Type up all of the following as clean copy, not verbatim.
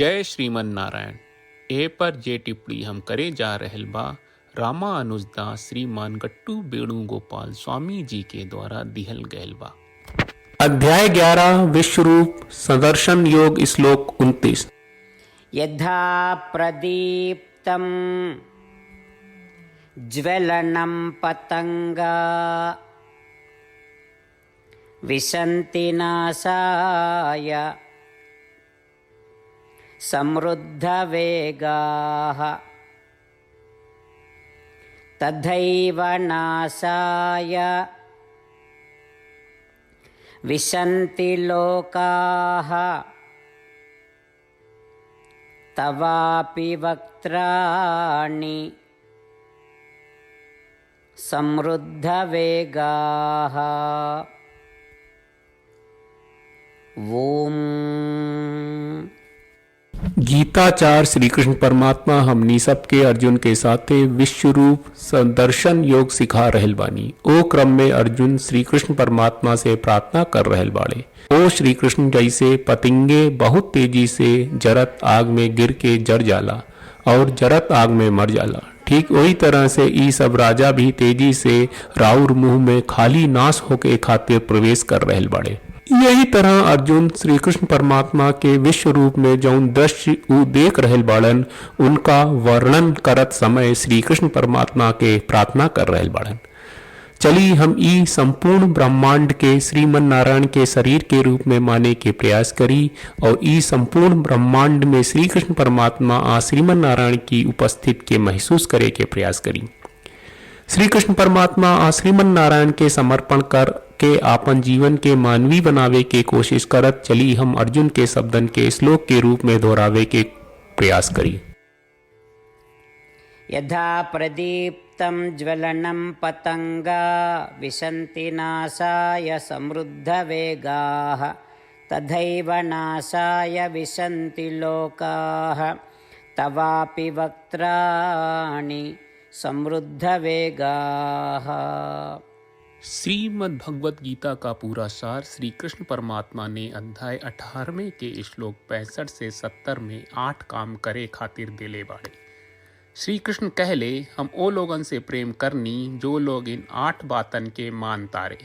जय श्रीमन नारायण। ए पर जे टिप्पणी हम करे जा रहल बा रामानुजदास श्रीमान गट्टू वेणुगोपाल स्वामी जी के द्वारा दिहल गयल बा। अध्याय 11 विश्वरूप सदर्शन योग श्लोक 29। यथा प्रदीप्तं ज्वलनं पतंगा विशन्ति नाशाय समृद्धवेगाः तथैव नाशाय विशन्ति लोकाः तवापि वक्त्राणि समृद्धवेगाः। ओम। गीताचार्य श्री कृष्ण परमात्मा हमनी सबके अर्जुन के साथे विश्वरूप सदर्शन योग सिखा रहल बानी। ओ क्रम में अर्जुन श्री कृष्ण परमात्मा से प्रार्थना कर रहल बाड़े। ओ श्री कृष्ण, जैसे पतंगे बहुत तेजी से जरत आग में गिर के जर जाला और जरत आग में मर जाला, ठीक वही तरह से ई सब राजा भी तेजी से राउर मुंह में खाली नाश होके खातिर प्रवेश कर रहल बाड़े। यही तरह अर्जुन श्री कृष्ण परमात्मा के विश्व रूप में जौन दृश्य उ देख रहल बाड़न उनका वर्णन करत समय श्री कृष्ण परमात्मा के प्रार्थना कर रहल बाड़न। चली हम ई संपूर्ण ब्रह्मांड के श्रीमन नारायण के शरीर के रूप में माने के प्रयास करी और ई संपूर्ण ब्रह्मांड में श्री कृष्ण परमात्मा आ श्रीमन नारायण की उपस्थिति के महसूस करे के प्रयास करी। श्री कृष्ण परमात्मा आ श्रीमन नारायण के समर्पण कर के आपन जीवन के मानवीय बनावे के कोशिश करत चली हम अर्जुन के शब्दन के श्लोक के रूप में दोहरावे के प्रयास करी। यथा प्रदीप्तं ज्वलनं पतंगा विशन्ति नाशाय समृद्धवेगाः तथैव नाशाय विशन्ति लोकाः तवापि वक्त्राणि समृद्धवेगाः। श्रीमद् भगवत गीता का पूरा सार श्री कृष्ण परमात्मा ने अध्याय 18वें के श्लोक 65 से 70 में 8 काम करे खातिर देले बाड़े। श्री कृष्ण कहले, हम ओ लोगन से प्रेम करनी जो लोग इन 8 बातन के मान तारे।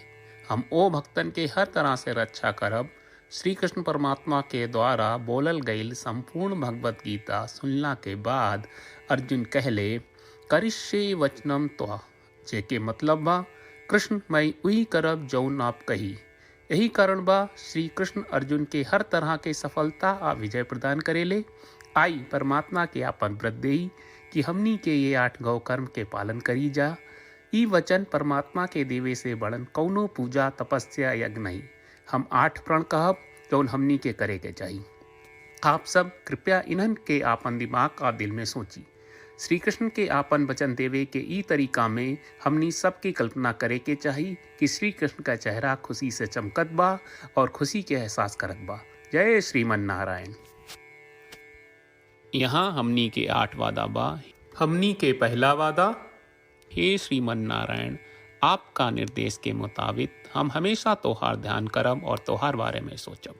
हम ओ भक्तन के हर तरह से रक्षा करब। श्री कृष्ण परमात्मा के द्वारा बोलल गईल संपूर्ण भगवत गीता सुनला के बाद अर्जुन कहले, करिष्ये वचनम त्वा, जेके मतलब बा कृष्ण मैं वही करब जौन आप कही। यही कारण बा श्री कृष्ण अर्जुन के हर तरह के सफलता आ विजय प्रदान करेले। आई परमात्मा के आपन व्रत देई कि हमनी के ये 8 गौ कर्म के पालन करी जा। ई वचन परमात्मा के देवे से बड़न कौनो पूजा तपस्या यज्ञ नहीं। हम 8 प्रण कहब जौन हमनी के करे के चाहिए। आप सब कृपया इन्हन के आपन दिमाग और दिल में सोची। श्री कृष्ण के आपन वचन देवे के ई तरीका में हमनी सबकी कल्पना करे के चाहिए कि श्री कृष्ण का चेहरा खुशी से चमकत बा और खुशी के एहसास करत बा। जय श्रीमन नारायण। यहाँ हमनी के 8 वादा बा। हमनी के पहला वादा, हे श्रीमन नारायण, आपका निर्देश के मुताबिक हम हमेशा तोहार ध्यान करब और तोहार बारे में सोचब।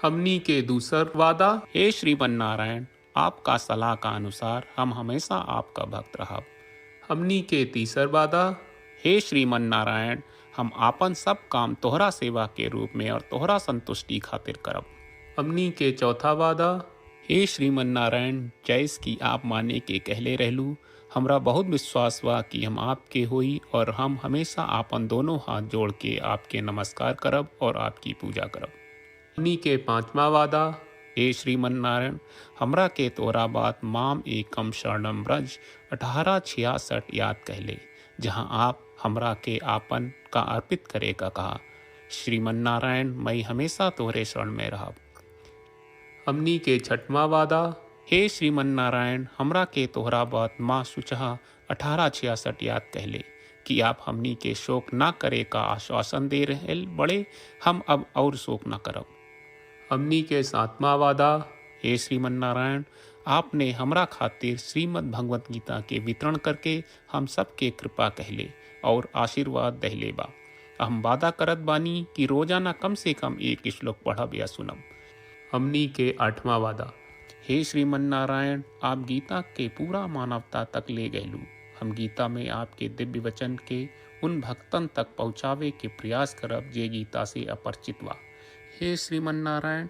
हमनी के दूसर वादा, हे श्रीमन नारायण, आपका सलाह का अनुसार हम हमेशा आपका भक्त रहब। हमनी के तीसर वादा, हे श्रीमन नारायण, हम आपन सब काम तोहरा सेवा के रूप में और तोहरा संतुष्टि खातिर करब। हमनी के चौथा वादा, हे श्रीमन नारायण, जैस की आप माने के कहले रहलू, हमरा बहुत विश्वास बा कि हम आपके होई और हम हमेशा आपन दोनों हाथ जोड़ के आपके नमस्कार करब और आपकी पूजा करब। हमनी के पांचवा वादा, हे श्रीमन नारायण, हमरा के तोरा बात माम एकम शरणम ब्रज 1866 याद कहले, जहाँ आप हमरा के आपन का अर्पित करे का कहा। श्रीमन नारायण, मैं हमेशा तोहरे शरण में रहब। हमनी के छठवा वादा, हे श्रीमन नारायण, हमरा के तोहरा बात माँ सुचहा 1866 याद कहले कि आप हमनी के शोक ना करे का आश्वासन दे रहे बड़े। हम अब और शोक ना करब। हमनी के सातवां वादा, हे श्रीमन नारायण, आपने हमरा खातिर श्रीमद् भगवत गीता के वितरण करके हम सबके कृपा कहले और आशीर्वाद दहले बा। हम वादा करत बानी कि रोजाना कम से कम एक श्लोक पढ़ब या सुनब। हमनी के 8वां वादा। हे श्रीमन्नारायण, आप गीता के पूरा मानवता तक ले गयलू। हम गीता में आपके दिव्य वचन के उन भक्तन तक पहुँचावे के प्रयास करब जे गीता से अपरिचित बा। हे श्रीमन्नारायण,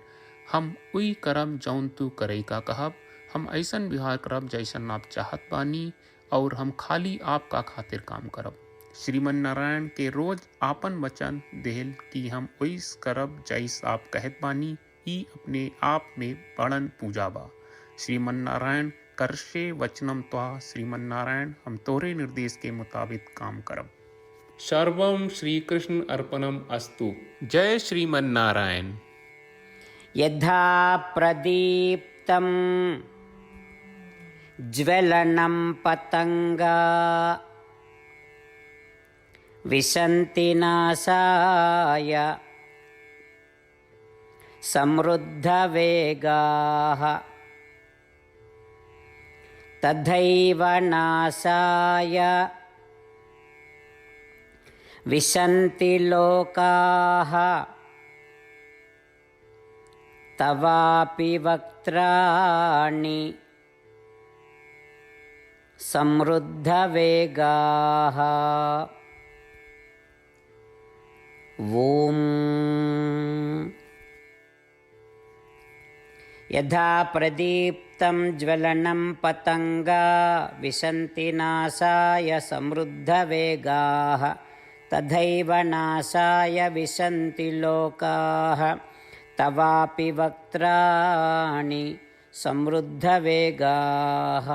हम उई करब जौन तू करे का कहब। हम ऐसन व्यवहार करब जैसन आप चाहत बानी और हम खाली आपका खातिर काम करब। श्रीमन्नारायण के रोज आपन वचन देहल कि हम ओइस करब जैस आप कहत बानी, ई अपने आप में बड़न पूजा बा। श्रीमन्नारायण, करशे वचनम त्वा। श्रीमन्नारायण, हम तोरे निर्देश के मुताबिक काम करब। सर्वं श्री कृष्ण अर्पणम अस्तु। जय श्रीमन्नारायण। यथा प्रदीप्तं ज्वलनं पतंगा विशन्ति नाशाय समृद्धवेगाः तथैव नाशाय विशन्ति लोकाः तवापि वक्त्राणि समृद्धवेगाः। ॐ यथा प्रदीप्तं ज्वलनं पतंगा विशन्ति नाशाय समृद्धवेगाः तथैव नाशाय विशन्ति लोकाः तवापि वक्त्राणि समृद्धवेगाः।